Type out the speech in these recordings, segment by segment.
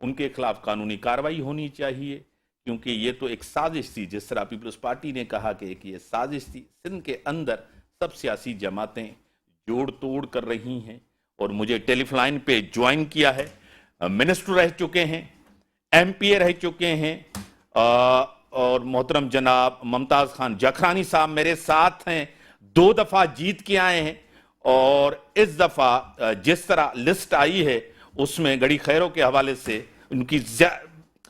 ان کے خلاف قانونی کارروائی ہونی چاہیے، کیونکہ یہ تو ایک سازش تھی، جس طرح پیپلز پارٹی نے کہا کہ ایک یہ سازش تھی۔ سندھ کے اندر سب سیاسی جماعتیں جوڑ توڑ کر رہی ہیں، اور مجھے ٹیلی فون پہ جوائن کیا ہے، منسٹر رہ چکے ہیں، ایم پی اے رہ چکے ہیں، اور محترم جناب ممتاز خان جکھرانی صاحب میرے ساتھ ہیں، 2 دفعہ جیت کے آئے ہیں، اور اس دفعہ جس طرح لسٹ آئی ہے اس میں گڑی خیروں کے حوالے سے ان کی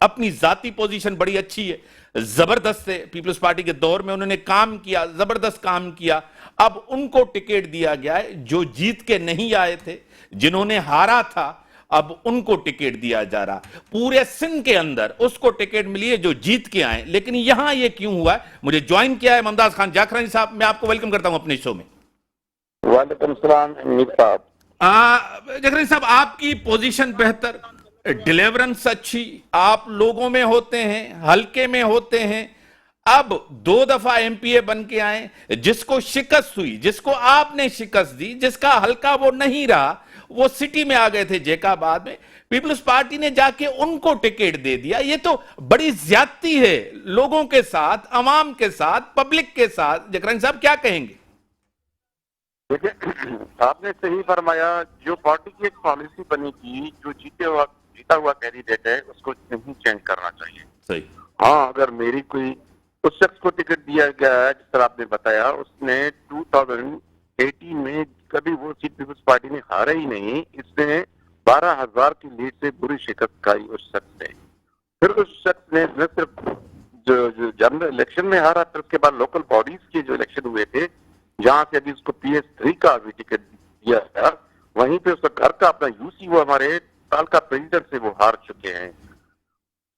اپنی ذاتی پوزیشن بڑی اچھی ہے، زبردست ہے، پیپلز پارٹی کے دور میں انہوں نے کام کیا، زبردست کام کیا۔ اب ان کو ٹکٹ دیا گیا ہے جو جیت کے نہیں آئے تھے، جنہوں نے ہارا تھا، اب ان کو ٹکٹ دیا جا رہا۔ پورے سندھ کے اندر اس کو ٹکٹ ملی ہے جو جیت کے آئے، لیکن یہاں یہ کیوں ہوا ہے؟ مجھے جوائن کیا ہے ممتاز خان جاکھرانی صاحب، میں آپ کو ویلکم کرتا ہوں اپنے شو میں۔ وعلیکم السلام امیر صاحب۔ جاکھرانی صاحب، آپ کی پوزیشن بہتر، ڈیلیورنس اچھی، آپ لوگوں میں ہوتے ہیں، حلقے میں ہوتے ہیں، اب 2 دفعہ ایم پی اے بن کے آئے، جس کو شکست ہوئی، جس کو آپ نے شکست دی، جس کا حلقہ وہ نہیں رہا، وہ سٹی میں آ گئے تھے جیکا آباد میں، پیپلز پارٹی نے جا کے ان کو ٹکٹ دے دیا۔ یہ تو بڑی زیادتی ہے لوگوں کے ساتھ، عوام کے ساتھ، پبلک کے ساتھ۔ جاکھرانی صاحب کیا کہیں گے؟ دیکھیں، آپ نے صحیح فرمایا، جو پارٹی کی ایک پالیسی بنی تھی، جو جیتا ہوا کینڈیڈیٹ ہے اس کو نہیں چینج کرنا چاہیے۔ صحیح۔ ہاں، اگر میری کوئی اس شخص کو ٹکٹ دیا گیا ہے جس طرح آپ نے بتایا، اس نے 2018 میں کبھی وہ سیٹ پیپلز پارٹی نے ہارا ہی نہیں، اس نے 12,000 کی لیڈ سے بری شکست کھائی اس شخص نے۔ پھر اس شخص نے نہ صرف جو جنرل الیکشن میں ہارا، پھر اس کے بعد لوکل باڈیز کے جو الیکشن ہوئے تھے، جہاں سے ابھی اس کو پی ایس 3 کا بھی ٹکٹ دیا گیا، وہیں پہ اس کا گھر کا اپنا یو سی وہ ہمارے سال کا پریزیڈنٹ سے وہ ہار چکے ہیں۔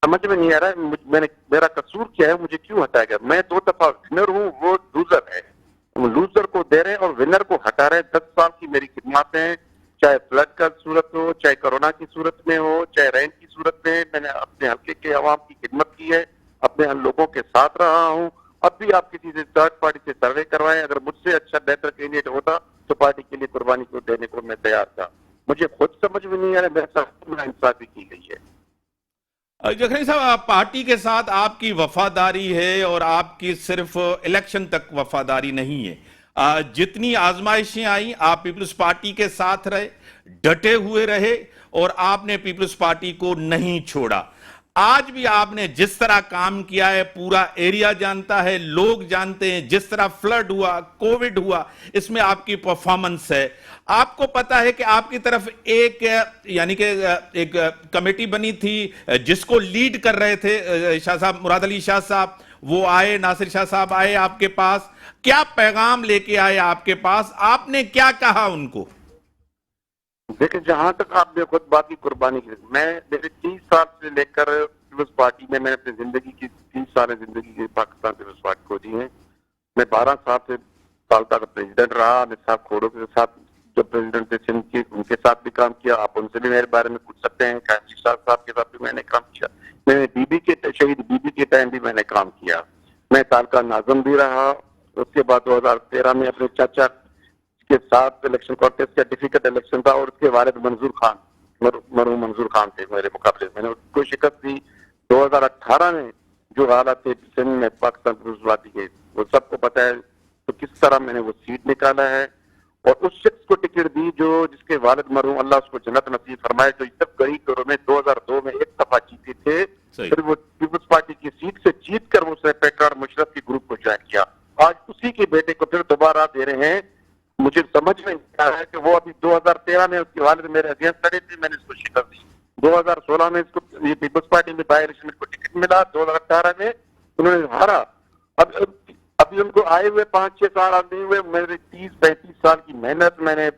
سمجھ میں نہیں آ رہا ہے میرا قصور کیا ہے، مجھے کیوں ہٹایا گیا؟ میں 2 دفعہ ونر ہوں، وہ لوزر ہے۔ لوزر کو دے رہے ہیں اور ونر کو ہٹا رہے ہیں۔ 10 سال کی میری خدمات ہیں، چاہے فلڈ کا صورت ہو، چاہے کورونا کی صورت میں ہو، چاہے رین کی صورت میں نے اپنے حلقے کے عوام کی خدمت کی ہے، اپنے لوگوں کے ساتھ رہا ہوں۔ اب بھی آپ کسی سے تھرڈ پارٹی سے سروے کروائیں، اگر مجھ سے اچھا بہتر کینڈیڈیٹ ہوتا تو پارٹی کے لیے قربانی کو دینے کو میں تیار تھا۔ مجھے خود سمجھ میں نہیں آ رہا، میرے ساتھ ناانصافی کی گئی ہے۔ جاکھرانی صاحب، پارٹی کے ساتھ آپ کی وفاداری ہے، اور آپ کی صرف الیکشن تک وفاداری نہیں ہے۔ جتنی آزمائشیں آئیں آپ پیپلز پارٹی کے ساتھ رہے، ڈٹے ہوئے رہے، اور آپ نے پیپلز پارٹی کو نہیں چھوڑا۔ آج بھی آپ نے جس طرح کام کیا ہے پورا ایریا جانتا ہے، لوگ جانتے ہیں، جس طرح فلڈ ہوا، کووڈ ہوا، اس میں آپ کی پرفارمنس ہے۔ آپ کو پتا ہے کہ آپ کی طرف ایک کمیٹی بنی تھی جس کو لیڈ کر رہے تھے شاہ صاحب، مراد علی شاہ صاحب، وہ آئے، ناصر شاہ صاحب آئے آپ کے پاس، کیا پیغام لے کے آئے آپ کے پاس؟ آپ نے کیا کہا ان کو؟ دیکھیں، جہاں تک آپ نے خود بات کی قربانی کی، میں 30 سال سے لے کر پیپلز پارٹی میں نے اپنی زندگی کی 30 سال زندگی کی پاکستان پیپلز پارٹی کو دی ہیں۔ میں 12 سال تک پریزیڈنٹ رہا، نصاب کھوڑوں کے ساتھ جو پریزیڈنٹ تھے سندھ کے، ان کے ساتھ بھی کام کیا۔ آپ ان سے بھی میرے بارے میں پوچھ سکتے ہیں، قائم صاحب کے ساتھ بھی میں نے کام کیا۔ میں نے شہید بی بی کے ٹائم بھی میں نے کام کیا۔ میں تعلقہ ناظم بھی رہا۔ اس کے بعد 2013 میں اپنے چاچا کے ساتھ الیکشن کانٹیسٹ کا ڈیفیکلٹ الیکشن تھا، اور اس کے والد منظور خان، مرحوم منظور خان تھے میرے مقابلے میں نے اس کو شکست دی۔ 2018 میں جو حالات تھے سندھ میں پاکستان پیپلز پارٹی کے، وہ سب کو پتا ہے، تو کس طرح میں نے وہ سیٹ نکالا ہے، اور اس شخص کو ٹکٹ دی جس کے والد مرحوم، اللہ اس کو جنت نصیب فرمائے، جو سب غریب گھروں میں 2002 میں ایک دفعہ جیتے تھے، پھر وہ پیپلز پارٹی کی سیٹ سے جیت کر وہ پیٹرار مشرف کے گروپ کو جوائن کیا۔ آج اسی کے بیٹے کو پھر دوبارہ دے رہے ہیں۔ مجھے سمجھ میں نہیں آ رہا ہے کہ وہ ابھی 2013 میں اس کے والد میرے اگینسٹ لڑے تھے، میں نے اس کو شکست دی۔ 2016 میں اس کو یہ پیپلز پارٹی میں بائی الیکشن کو ٹکٹ ملا، 2018 میں انہوں نے ہارا۔ ابھی ان کو آئے ہوئے 5-6 سال نہیں ہوئے، میرے 30-35 سال کی محنت، میں نے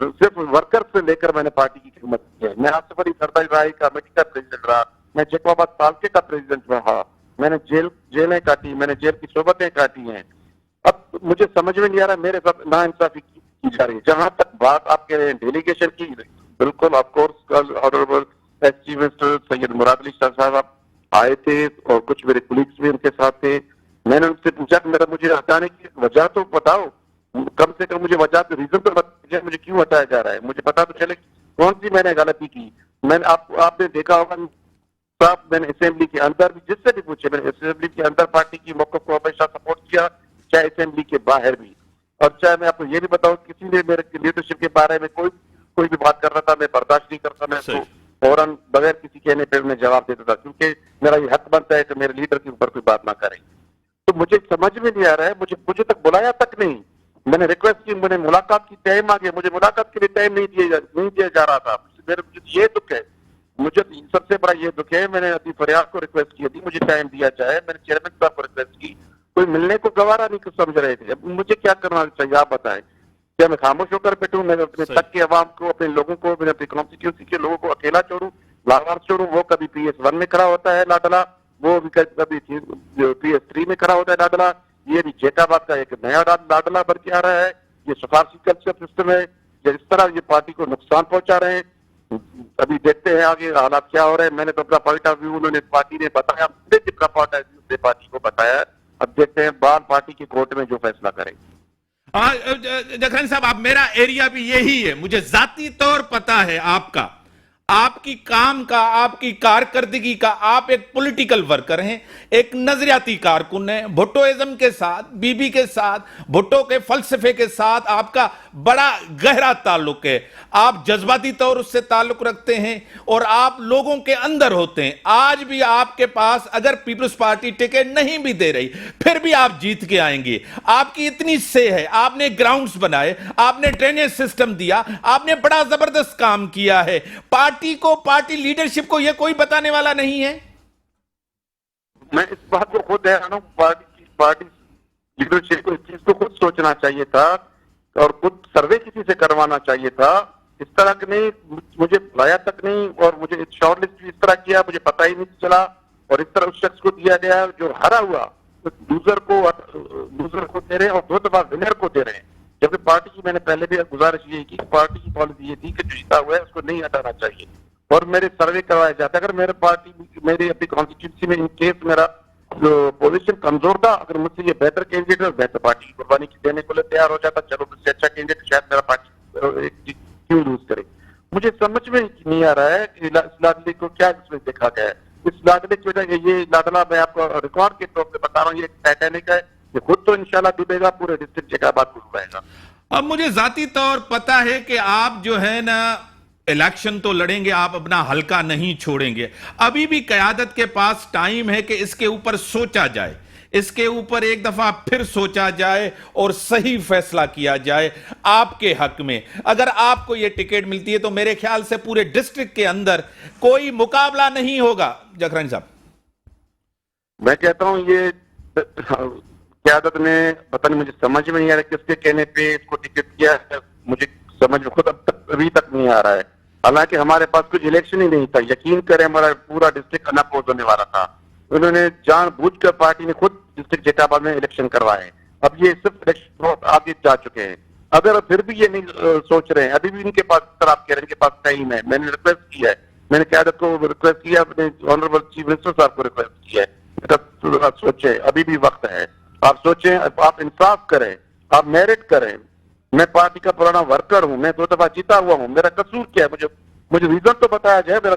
صرف ورکر سے لے کر میں نے پارٹی کی خدمت کی ہے۔ میں آصف علی زرداری راہی کمیٹی کا پریزیڈنٹ رہا، میں جیکو آباد تالکے کا پریزیڈنٹ رہا، میں نے جیلیں کاٹی، میں نے جیل کی صحبتیں کاٹی ہیں۔ اب مجھے سمجھ میں نہیں آ رہا، میرے ساتھ ناانصافی کی جا رہی ہے۔ جہاں تک بات آپ کہہ رہے ہیں ڈیلیگیشن کی، بالکل of course honourable as chief minister Syed Murad Ali Shah صاحب آئے تھے، اور کچھ میرے کولیگز بھی ان کے ساتھ تھے۔ میں نے ان سے پوچھا کہ مجھے ہٹانے کی وجہ تو بتاؤ، کم سے کم مجھے وجہ تو ریزن تو بتائیے، مجھے کیوں ہٹایا جا رہا ہے، مجھے پتا تو چلے کون سی میں نے غلطی کی۔ میں نے آپ نے دیکھا ہوگا صاحب، میں نے اسمبلی کے اندر بھی جس سے بھی پوچھے، میں نے اسمبلی کے اندر پارٹی کی موقف کو ہمیشہ سپورٹ کیا، چاہے اسمبلی کے باہر بھی. اور چاہے میں آپ کو یہ بھی بتاؤں، کسی نے میرے لیڈرشپ کے بارے میں کوئی بھی بات کر رہا تھا، میں برداشت نہیں کرتا، میں اس کو فوراً بغیر کسی کہنے پہ انہیں جواب دیتا تھا، کیونکہ میرا یہ حق بنتا ہے کہ میرے لیڈر کے اوپر کوئی بات نہ کریں. تو مجھے سمجھ میں نہیں آ رہا ہے، مجھے تک بلایا تک نہیں. میں نے ریکویسٹ کی، میں نے ملاقات کی، ٹائم آ گیا، مجھے ملاقات کے لیے ٹائم نہیں دیا جا رہا تھا. مجھے یہ دکھ ہے، مجھے سب سے بڑا یہ دکھ ہے. میں نے ابھی فریاد کو ریکویسٹ کی تھی مجھے ٹائم دیا جائے، میں نے چیئرمین صاحب کو ریکویسٹ کی، کوئی ملنے کو گوارا نہیں سمجھ رہے تھے. اب مجھے کیا کرنا چاہیے آپ بتائیں؟ کیا میں خاموش ہو کر بیٹھوں؟ میں اپنے تک کے عوام کو، اپنے لوگوں کو، میں اپنی کانسٹیٹیوسی کے لوگوں کو اکیلا چھوڑوں، لاوار چھوڑوں؟ وہ کبھی PS1 میں کھڑا ہوتا ہے لاڈلا، وہ بھی کبھی PS3 میں کھڑا ہوتا ہے لاڈلا. یہ بھی جیت آباد کا ایک نیا لاڈلا بن کے آ رہا ہے. یہ سفارشی کلچر سسٹم ہے، جس طرح یہ پارٹی کو نقصان پہنچا رہے ہیں. ابھی دیکھتے ہیں آگے حالات کیا ہو رہے ہیں. میں نے تو اپنا پوائنٹ آف ویو، انہوں نے پارٹی نے بتایا، اپنا پوائنٹ آف ویو پارٹی کو بتایا. اب دیکھتے ہیں بعد پارٹی کی کورٹ میں جو فیصلہ کریں. جکھرانی صاحب، اب میرا ایریا بھی یہی ہے، مجھے ذاتی طور پتا ہے آپ کی کام کا، آپ کی کارکردگی کا. آپ ایک پولیٹیکل ورکر ہیں، ایک نظریاتی کارکن ہیں. بھٹوازم کے ساتھ، بی بی کے ساتھ، بھٹو کے فلسفے کے ساتھ آپ کا بڑا گہرا تعلق ہے. آپ جذباتی طور اس سے تعلق رکھتے ہیں اور آپ لوگوں کے اندر ہوتے ہیں. آج بھی آپ کے پاس اگر پیپلز پارٹی ٹکٹ نہیں بھی دے رہی، پھر بھی آپ جیت کے آئیں گے. آپ کی اتنی سے ہے، آپ نے گراؤنڈز بنائے، آپ نے ڈرینیج سسٹم دیا، آپ نے بڑا زبردست کام کیا ہے. پارٹی لیڈرشپ کو یہ کوئی بتانے والا نہیں ہے. میں اس بات کو خود حیران ہوں. پارٹی لیڈرشپ کو اس چیز کو خود سوچنا چاہیے تھا اور خود سروے کسی سے کروانا چاہیے تھا. اس طرح کہ نہیں، مجھے بلایا تک نہیں، اور مجھے شارٹ لسٹ بھی اس طرح کیا، مجھے پتہ ہی نہیں چلا. اور اس طرح اس شخص کو دیا گیا جو ہرا ہوا، لوزر کو دے رہے ہیں اور 2 دفعہ ونر کو دے رہے ہیں. جبکہ پارٹی کی، میں نے پہلے بھی گزارش یہ کی کہ پارٹی کی پالیسی یہ تھی کہ جو جیتا ہوا ہے اس کو نہیں ہٹانا چاہیے اور میرے سروے کروایا جاتا. اگر میرے پارٹی، میری اپنی کانسٹیٹیوسی میں ان کیس میرا جو پوزیشن کمزور تھا، اگر مجھ سے یہ بہتر کینڈیڈیٹ ہے، بہتر پارٹی کی قربانی دینے کو تیار ہو جاتا. چلو مجھ سے اچھا کینڈیڈیٹ شاید میرا پارٹی کیوں لوز کرے. مجھے سمجھ میں نہیں آ رہا ہے کہ اس لاڈلے کو کیا اس میں دیکھا گیا ہے. اس لاڈلے کی وجہ یہ لاڈلا، میں آپ کو ریکارڈ کے طور پہ بتا رہا ہوں، یہ ٹائٹینک ہے. یہ خود تو انشاءاللہ ڈوبے گا، پورے ڈسٹرکٹ جیت آباد کو ڈوبائے گا. اب مجھے ذاتی طور پتا ہے کہ آپ جو ہے نا الیکشن تو لڑیں گے، آپ اپنا حلقہ نہیں چھوڑیں گے. ابھی بھی قیادت کے پاس ٹائم ہے کہ اس کے اوپر سوچا جائے، اس کے اوپر ایک دفعہ پھر سوچا جائے اور صحیح فیصلہ کیا جائے آپ کے حق میں. اگر آپ کو یہ ٹکٹ ملتی ہے تو میرے خیال سے پورے ڈسٹرکٹ کے اندر کوئی مقابلہ نہیں ہوگا. جکھرانی صاحب، میں کہتا ہوں یہ قیادت نے پتہ نہیں، مجھے سمجھ میں نہیں آ رہا کس کے کہنے پہ اس کو ٹکٹ کیا ہے. مجھے سمجھ میں خود ابھی تک نہیں آ رہا ہے. حالانکہ ہمارے پاس کچھ الیکشن ہی نہیں تھا. یقین کریں، ہمارا پورا ڈسٹرکٹ اناپوز ہونے والا تھا. انہوں نے جان بوجھ کر پارٹی نے خود ڈسٹرکٹ جیت آباد میں الیکشن کروائے. اب یہ صرف الیکشن بہت آگے جا چکے ہیں. اگر پھر بھی یہ نہیں سوچ رہے ہیں، ابھی بھی ان کے پاس، آپ کہہ رہے ہیں ان کے پاس ٹائم ہے. میں نے ریکویسٹ کیا ہے، میں نے قیادت کو ریکویسٹ کیا، اپنے آنریبل چیف منسٹر صاحب کو ریکویسٹ کیا ہے. سوچیں، ابھی بھی وقت ہے. آپ سوچیں، آپ انصاف کریں، آپ میرٹ کریں. میں پارٹی کا پرانا ورکر ہوں، میں 2 دفعہ جیتا ہوا ہوں. میرا قصور کیا ہے؟ مجھے ریزن تو بتایا جائے، میرا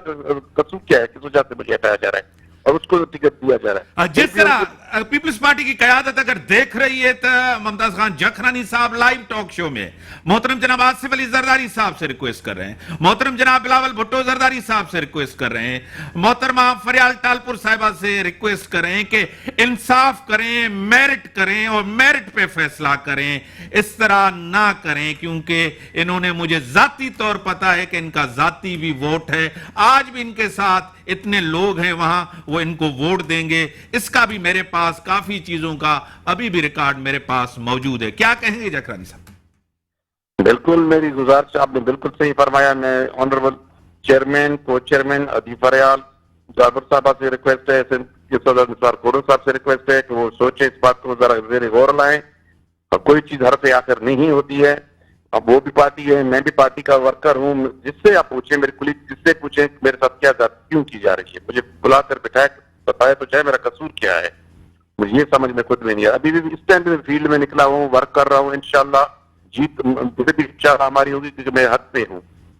قصور کیا ہے، کس وجہ سے مجھے ہٹایا جا رہا ہے اور اس کو ٹکٹ دیا جا رہا ہے. جس طرح پیپلز پارٹی کی قیادت اگر دیکھ رہی ہے تو ممتاز خان جکھرانی صاحب لائیو ٹاک شو میں محترم جناب آصف علی زرداری صاحب سے ریکویسٹ کر رہے ہیں، محترم جناب بلاول بھٹو زرداری صاحب سے ریکویسٹ کر رہے ہیں، محترمہ فریال ٹالپور صاحبہ سے ریکویسٹ کر رہے ہیں کہ انصاف کریں، میرٹ کریں اور میرٹ پہ فیصلہ کریں. اس طرح نہ کریں، کیونکہ انہوں نے مجھے ذاتی طور پتا ہے کہ ان کا ذاتی بھی ووٹ ہے. آج بھی ان کے ساتھ اتنے لوگ ہیں وہاں، وہ ان کو ووٹ دیں گے. اس کا بھی میرے پاس کافی چیزوں کا ابھی بھی ریکارڈ میرے پاس موجود ہے. کیا کہیں گے جکھرانی صاحب؟ بالکل میری گزارش آپ نے بالکل صحیح فرمایا. میں آنریبل چیئرمین، کو چیئرمین ادیب فریال جابر صاحبہ سے ریکویسٹ ہے، صدر نثار کورو صاحب سے ریکویسٹ ہے کہ وہ سوچیں، اس بات کو ذرا زیر غور لائیں. اور کوئی چیز حرف آخر نہیں ہوتی ہے. اب وہ بھی پارٹی ہے، میں بھی پارٹی کا ورکر ہوں. جس سے آپ پوچھیں، میرے کلیگ جس سے پوچھیں میرے ساتھ کیا کیوں کی جا رہی ہے، مجھے بلا کر بٹھائے بتایا تو چاہے میرا قصور کیا ہے. مجھے یہ سمجھ میں خود میں نہیں آ رہا. ابھی بھی اس ٹائم میں فیلڈ میں نکلا ہوں، ورک کر رہا ہوں. انشاءاللہ جیت بھی ہماری ہوگی کیونکہ میں حق پہ ہوں.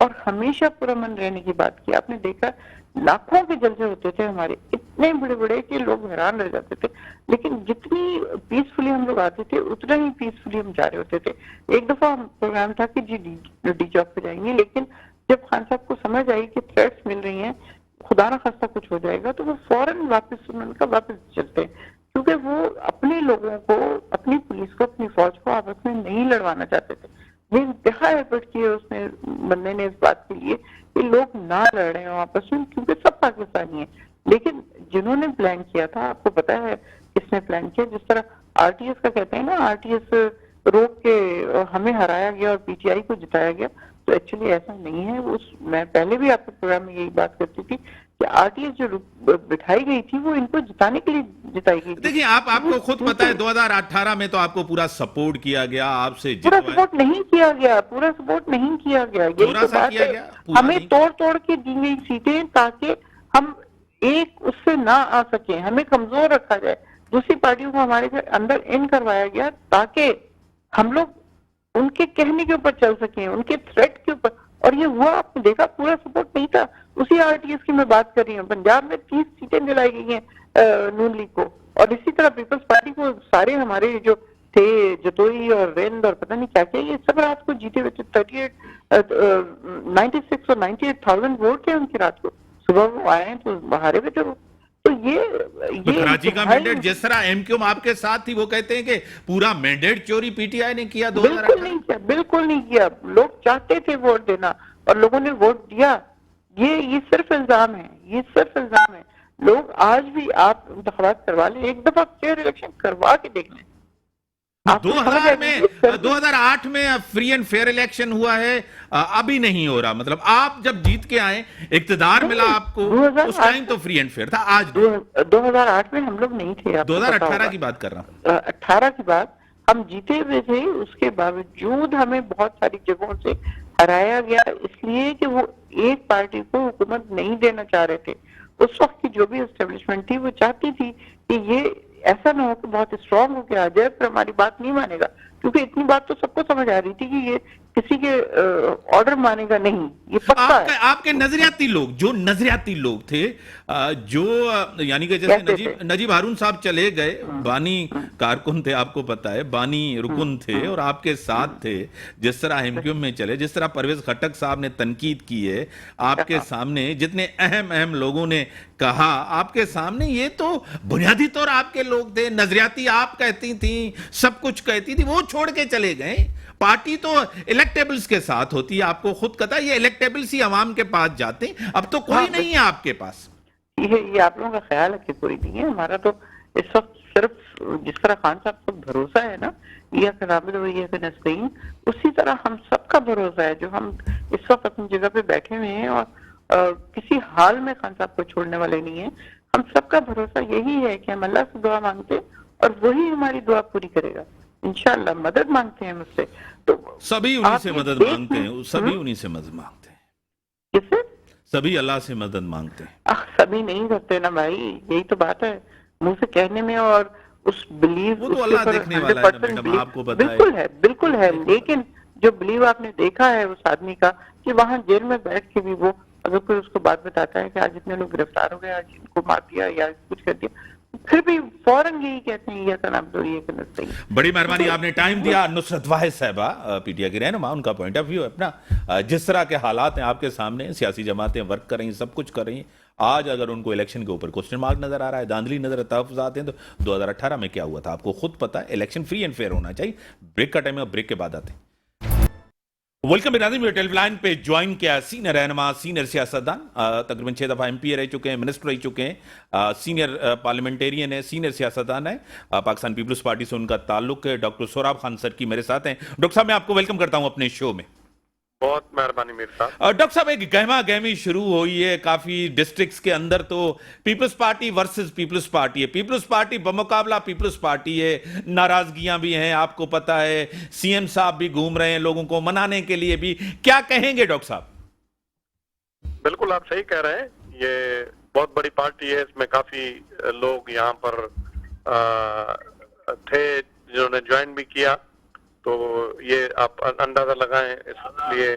اور ہمیشہ پرامن رہنے کی بات کی. آپ نے دیکھا لاکھوں کے جلسے ہوتے تھے ہمارے, اتنے بڑے بڑے کہ لوگ حیران رہ جاتے تھے, لیکن جتنی پیسفلی ہم لوگ آتے تھے اتنا ہی پیسفلی ہم جا رہے ہوتے تھے. ایک دفعہ پروگرام تھا کہ جی ڈی چوک پہ جائیں گے, لیکن جب خان صاحب کو سمجھ آئی کہ تھریٹس مل رہی ہیں, خدا نہ خواستہ کچھ ہو جائے گا, تو وہ فوراً واپس چلتے ہیں, کیونکہ وہ اپنے لوگوں کو, اپنی پولیس کو, اپنی فوج کو آپس میں نہیں لڑوانا چاہتے تھے. یہ انتہا ایفرٹ کیے اس نے, بندے نے, اس بات کے لیے کہ لوگ نہ لڑ رہے ہیں آپس میں, کیونکہ سب پاکستانی ہیں. لیکن جنہوں نے پلان کیا تھا, آپ کو پتا ہے کس نے پلان کیا, جس طرح آر ٹی ایس کا کہتے ہیں نا, آر ٹی ایس روک کے ہمیں ہرایا گیا اور پی ٹی آئی کو جتایا گیا, تو ایکچولی ایسا نہیں ہے. میں پہلے بھی آپ کے پروگرام میں یہی بات کرتی تھی کہ آر ٹی ایس جو بٹھائی گئی تھی وہ ان کو جتانے کے لیے جتائی گئی تھی. دیکھیں آپ کو خود پتا ہے 2018 میں تو آپ کو پورا سپورٹ کیا گیا, آپ سے پورا سپورٹ نہیں کیا گیا, پورا سپورٹ نہیں کیا گیا. یہی تو بات ہے, ہمیں توڑ کے دی گئی سیٹیں تاکہ ہم ایک اس سے نہ آ سکیں, ہمیں کمزور رکھا جائے. دوسری پارٹیوں کو ہمارے اندر ان کروایا گیا تاکہ ہم لوگ ان کے کہنے کے اوپر چل سکیں, ان کے تھریٹ کے اوپر. اور یہ ہوا, آپ نے دیکھا پورا سپورٹ نہیں تھا. اسی آر ٹی ایس کی میں بات کر رہی ہوں, پنجاب میں 30 سیٹیں دلائی گئی ہیں نون لیگ کو, اور اسی طرح پیپلز پارٹی کو سارے ہمارے جو تھے, جتوئی اور ویند اور پتہ نہیں کیا کیا, یہ سب رات کو جیتے ہوئے 96 اور 98,000 ووٹ تھے ان کی رات کو. صبح وہ آئے ہیں تو ہارے ہوئے تھے وہ. تو یہ کراچی کا مینڈیٹ جس طرح ایم کیو آپ کے ساتھ تھی, وہ کہتے ہیں کہ پورا مینڈیٹ چوری پی ٹی آئی نے کیا. بالکل نہیں کیا, بالکل نہیں کیا. لوگ چاہتے تھے ووٹ دینا اور لوگوں نے ووٹ دیا. یہ صرف الزام ہے, یہ صرف الزام ہے. لوگ آج بھی, آپ انتخابات کروا لیں, ایک دفعہ فیئر الیکشن کروا کے دیکھ لیں. 2008 میں فری اینڈ فیئر الیکشن ہوا ہے, ابھی نہیں ہو رہا. مطلب آپ جب جیت کے آئے, اقتدار ملا آپ کو, اس ٹائم تو فری اینڈ فیئر تھا. آج 2008 میں ہم لوگ نہیں تھے. 2018 کی بات کر رہا ہوں. 18 کی بات, ہم جیتے ہوئے تھے, اس کے باوجود ہمیں بہت ساری جگہوں سے ہرایا گیا, اس لیے کہ وہ ایک پارٹی کو حکومت نہیں دینا چاہ رہے تھے. اس وقت کی جو بھی اسٹیبلشمنٹ تھی وہ چاہتی تھی کہ یہ ایسا نہ ہو کہ بہت اسٹرانگ ہو کے آ جائے, پر ہماری بات نہیں مانے گا, کیونکہ اتنی بات تو سب کو سمجھ آ رہی تھی کہ یہ کسی کے آرڈر مانے گا نہیں, یہ پکا ہے. آپ کے نظریاتی لوگ, جو نظریاتی لوگ تھے, جو یعنی کہ جیسے نجیب ہارون صاحب چلے گئے, بانی کارکن تھے, آپ کو پتا ہے, بانی رکن تھے اور آپ کے ساتھ تھے. جس طرح ایم کیو میں چلے, جس طرح پرویز خٹک صاحب نے تنقید کی ہے آپ کے سامنے, جتنے اہم لوگوں نے کہا آپ کے سامنے, یہ تو بنیادی طور آپ کے لوگ تھے. نظریاتی آپ کہتی تھیں, سب کچھ کہتی تھی, وہ چھوڑ کے چلے گئے. پارٹی تو الیکٹیبلز کے ساتھ ہوتی ہے, آپ کو خود پتا ہے, یہ الیکٹیبلز ہی عوام کے پاس جاتے ہیں. اب تو کوئی نہیں ہے آپ کے پاس. یہ آپ لوگوں کا خیال ہے کہ کوئی نہیں ہے. ہمارا تو اس وقت صرف جس طرح خان صاحب کو بھروسہ ہے نا, یہ قابل ہوئی ہے نسرین, اسی طرح ہم سب کا بھروسہ ہے جو ہم اس وقت اپنی جگہ پہ بیٹھے ہوئے ہیں اور کسی حال میں خان صاحب کو چھوڑنے والے نہیں ہیں. ہم سب کا بھروسہ یہی ہے کہ ہم اللہ سے دعا مانگتے اور وہی ہماری دعا پوری کرے گا انشاءاللہ. مدد مانگتے ہیں مجھ سے, تو سبھی انہی سے مدد مانگتے ہیں, سبھی انہی سے مدد مانگتے ہیں. کس سے؟ سبھی اللہ سے مدد مانگتے ہیں. سبھی نہیں کرتے نا بھائی, یہی تو بات ہے, منہ سے کہنے میں اور اس بلیو, وہ تو اللہ دیکھنے والا ہے میڈم, آپ کو پتا ہے. بالکل ہے, لیکن جو بلیو آپ نے دیکھا ہے اس آدمی کا, کہ وہاں جیل میں بیٹھ کے بھی وہ اگر کوئی اس کو بات بتاتا ہے کہ آج اتنے لوگ گرفتار ہو گئے, آج ان کو مار دیا یا کچھ کر دیا, پھر بھی فوراً یہی کہتے ہیں یہ کا نام تو یہ کرنا چاہیے. بڑی مہربانی, آپ نے ٹائم دیا. نصرت واحد صاحبہ پی ٹی آئی کی رہنما, ان کا پوائنٹ آف ویو اپنا, جس طرح کے حالات ہیں آپ کے سامنے, سیاسی جماعتیں ورک کر رہی ہیں, سب کچھ کر رہی ہیں. آج اگر ان کو الیکشن کے اوپر کوسچن مارک نظر آ رہا ہے, دھاندلی نظر, تحفظات ہیں, تو 2018 میں کیا ہوا تھا آپ کو خود پتا ہے. الیکشن فری اینڈ فیئر ہونا چاہیے. بریک کا ٹائم ہے, بریک کے بعد آتے ہیں. ویلکم ناظرین, ٹیلی لائن پہ جوائن کیا سینئر رہنما, سینئر سیاستدان, تقریباً 6 دفعہ ایم پی رہ چکے ہیں, منسٹر رہ چکے ہیں, سینئر پارلیمنٹیرین ہیں, سینئر سیاستدان ہیں, پاکستان پیپلز پارٹی سے ان کا تعلق ہے. ڈاکٹر سوراب خان سر کی میرے ساتھ ہیں. ڈاکٹر صاحب, میں آپ کو ویلکم کرتا ہوں اپنے شو میں. بہت مہربانی میر صاحب. ڈاکٹر صاحب, ایک گہما گہمی شروع ہوئی ہے کافی ڈسٹرکٹس کے اندر, تو پیپلز پارٹی ورسز پیپلز پارٹی ہے. پیپلز پارٹی بمقابلہ پیپلز پارٹی ہے, ناراضگیاں بھی ہیں, آپ کو پتا ہے, سی ایم صاحب بھی گھوم رہے ہیں لوگوں کو منانے کے لیے بھی. کیا کہیں گے ڈاکٹر صاحب؟ بالکل آپ صحیح کہہ رہے ہیں, یہ بہت بڑی پارٹی ہے, اس میں کافی لوگ یہاں پر تھے جنہوں نے جوائن بھی کیا, تو یہ آپ اندازہ لگائیں. اس لیے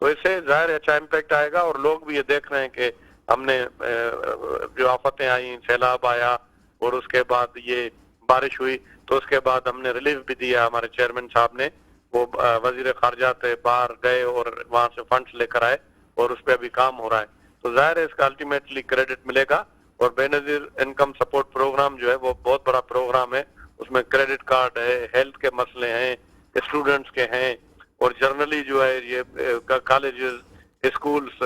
تو اس سے ظاہر اچھا امپیکٹ آئے گا، اور لوگ بھی یہ دیکھ رہے ہیں کہ ہم نے جو آفتیں آئیں، سیلاب آیا اور اس کے بعد یہ بارش ہوئی، تو اس کے بعد ہم نے ریلیف بھی دیا، ہمارے چیئرمین صاحب نے، وہ وزیر خارجہ باہر گئے اور وہاں سے فنڈز لے کر آئے اور اس پہ ابھی کام ہو رہا ہے. تو ظاہر ہے اس کا الٹیمیٹلی کریڈٹ ملے گا. اور بے نظیر انکم سپورٹ پروگرام جو ہے وہ بہت بڑا پروگرام ہے، اس میں کریڈٹ کارڈ ہے، ہیلتھ کے مسئلے ہیں، اسٹوڈنٹس کے ہیں، اور جنرلی جو ہے یہ کالجز، اسکولز،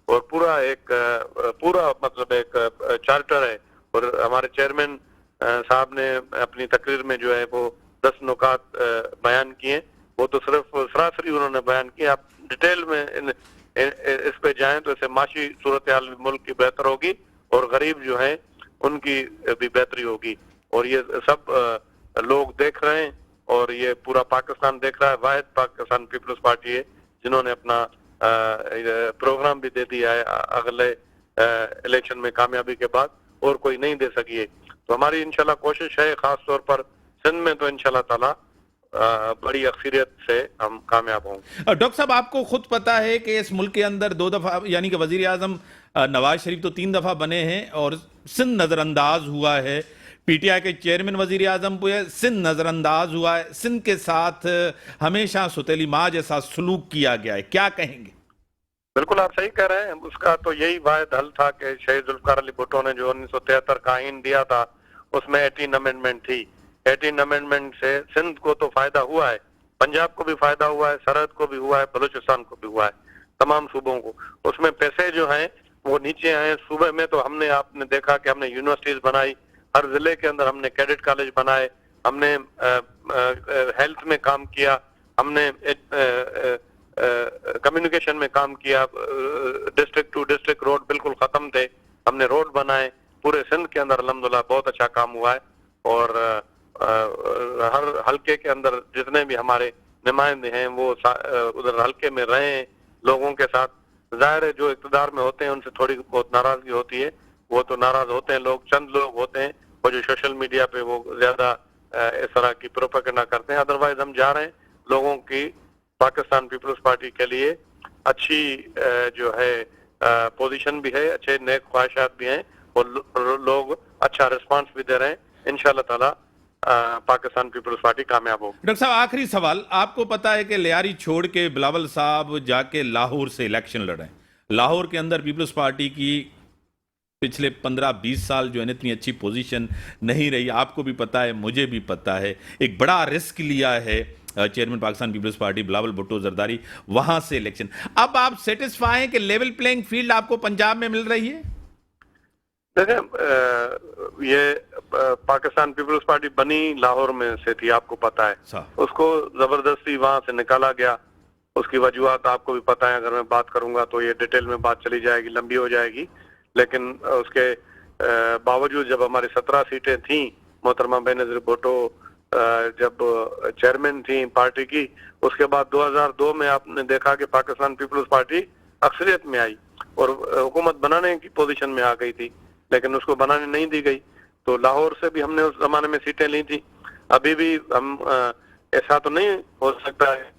اور پورا مطلب ایک چارٹر ہے. اور ہمارے چیئرمین صاحب نے اپنی تقریر میں جو ہے وہ 10 نکات بیان کیے، وہ تو صرف سراسری انہوں نے بیان کیے. آپ ڈیٹیل میں اس پہ جائیں تو اسے معاشی صورتحال ملک کی بہتر ہوگی اور غریب جو ہیں ان کی بھی بہتری ہوگی. اور یہ سب لوگ دیکھ رہے ہیں اور یہ پورا پاکستان دیکھ رہا ہے. واحد پاکستان پیپلز پارٹی ہے جنہوں نے اپنا پروگرام بھی دے دیا ہے اگلے الیکشن میں کامیابی کے بعد، اور کوئی نہیں دے سکی ہے. تو ہماری انشاءاللہ کوشش ہے، خاص طور پر سندھ میں تو انشاءاللہ تعالی بڑی اکثریت سے ہم کامیاب ہوں. ڈاکٹر صاحب آپ کو خود پتا ہے کہ اس ملک کے اندر 2 دفعہ یعنی کہ وزیر اعظم نواز شریف تو 3 دفعہ بنے ہیں اور سندھ نظر انداز ہوا ہے. پی ٹی آئی کے چیئرمین وزیر اعظم پہ سندھ نظر انداز ہوا ہے. سندھ کے ساتھ ہمیشہ ستیلی ماں جیسا سلوک کیا گیا ہے، کیا کہیں گے؟ بالکل آپ صحیح کہہ رہے ہیں. اس کا تو یہی واحد حل تھا کہ شہید ذوالفقار علی بھٹو نے جو 1973 کا آئین دیا تھا اس میں 18 امینڈمنٹ تھی. 18 امینڈمنٹ سے سندھ کو تو فائدہ ہوا ہے، پنجاب کو بھی فائدہ ہوا ہے، سرحد کو بھی ہوا ہے، بلوچستان کو بھی ہوا ہے، تمام صوبوں کو. اس میں پیسے جو ہیں وہ نیچے آئے. صوبے میں تو آپ نے دیکھا کہ ہم نے یونیورسٹیز بنائی، ہر ضلع کے اندر ہم نے کیڈٹ کالج بنائے، ہم نے ہیلتھ میں کام کیا، ہم نے کمیونیکیشن میں کام کیا، ڈسٹرکٹ ٹو ڈسٹرکٹ روڈ بالکل ختم تھے، ہم نے روڈ بنائے. پورے سندھ کے اندر الحمدللہ بہت اچھا کام ہوا ہے. اور ہر حلقے کے اندر جتنے بھی ہمارے نمائندے ہیں وہ ادھر حلقے میں رہے ہیں لوگوں کے ساتھ. ظاہر ہے جو اقتدار میں ہوتے ہیں ان سے تھوڑی بہت ناراضگی ہوتی ہے، وہ تو ناراض ہوتے ہیں لوگ، چند لوگ ہوتے ہیں اور جو سوشل میڈیا پہ وہ زیادہ اس طرح کی پروپیگنڈا کرتے ہیں. ادروائز ہم جا رہے ہیں لوگوں کی، پاکستان پیپلز پارٹی کے لیے اچھی جو ہے پوزیشن بھی ہے، اچھے نیک خواہشات بھی ہیں اور لوگ اچھا ریسپانس بھی دے رہے ہیں. انشاءاللہ تعالی پاکستان پیپلز پارٹی کامیاب ہوگی. ڈاکٹر صاحب آخری سوال، آپ کو پتا ہے کہ لیاری چھوڑ کے بلاول صاحب جا کے لاہور سے الیکشن لڑے. لاہور کے اندر پیپلز پارٹی کی پچھلے 15-20 سال جو ہے اتنی اچھی پوزیشن نہیں رہی. آپ کو بھی پتا ہے، مجھے بھی پتا ہے. ایک بڑا رسک لیا ہے چیئرمین پاکستان پیپلز پارٹی بلاول بھٹو زرداری، وہاں سے الیکشن. اب آپ سیٹسفائی ہیں کہ لیول پلینگ فیلڈ آپ کو پنجاب میں مل رہی ہے؟ دیکھیں یہ پاکستان پیپلز پارٹی بنی لاہور میں سے تھی، آپ کو پتا ہے. اس کو زبردستی وہاں سے نکالا گیا. اس کی وجوہات آپ کو بھی پتا ہے، اگر میں بات کروں گا تو یہ ڈیٹیل میں بات چلی جائے گی، لمبی ہو جائے گی. لیکن اس کے باوجود جب ہماری 17 سیٹیں تھیں، محترمہ بے نظیر بھٹو جب چیئرمین تھیں پارٹی کی، اس کے بعد 2002 میں آپ نے دیکھا کہ پاکستان پیپلز پارٹی اکثریت میں آئی اور حکومت بنانے کی پوزیشن میں آ گئی تھی، لیکن اس کو بنانے نہیں دی گئی. تو لاہور سے بھی ہم نے اس زمانے میں سیٹیں لی تھی. ابھی بھی ہم ایسا تو نہیں ہو سکتا ہے.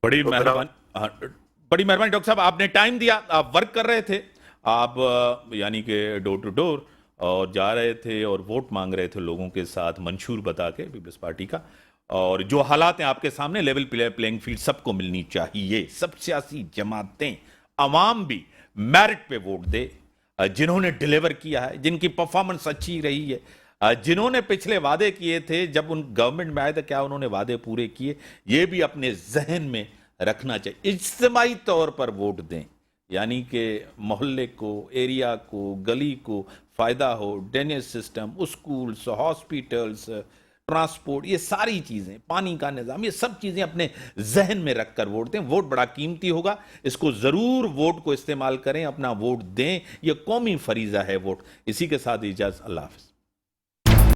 بڑی مہربانی ڈاکٹر صاحب، آپ نے ٹائم دیا. آپ ورک کر رہے تھے، آپ یعنی کہ ڈور ٹو ڈور اور جا رہے تھے اور ووٹ مانگ رہے تھے لوگوں کے ساتھ منشور بتا کے پیپلز پارٹی کا. اور جو حالات ہیں آپ کے سامنے، لیول پلینگ فیلڈ سب کو ملنی چاہیے. سب سیاسی جماعتیں، عوام بھی میرٹ پہ ووٹ دے. جنہوں نے ڈیلیور کیا ہے، جن کی پرفارمنس اچھی رہی ہے، جنہوں نے پچھلے وعدے کیے تھے جب ان گورنمنٹ میں آئے تھے، کیا انہوں نے وعدے پورے کیے، یہ بھی اپنے ذہن میں رکھنا چاہیے. اجتماعی طور پر ووٹ دیں، یعنی کہ محلے کو، ایریا کو، گلی کو فائدہ ہو. ڈینیج سسٹم، اسکولز، ہاسپیٹلز، ٹرانسپورٹ، یہ ساری چیزیں، پانی کا نظام، یہ سب چیزیں اپنے ذہن میں رکھ کر ووٹ دیں. ووٹ بڑا قیمتی ہوگا، اس کو ضرور ووٹ کو استعمال کریں، اپنا ووٹ دیں. یہ قومی فریضہ ہے ووٹ. اسی کے ساتھ اجازت، اللہ حافظ.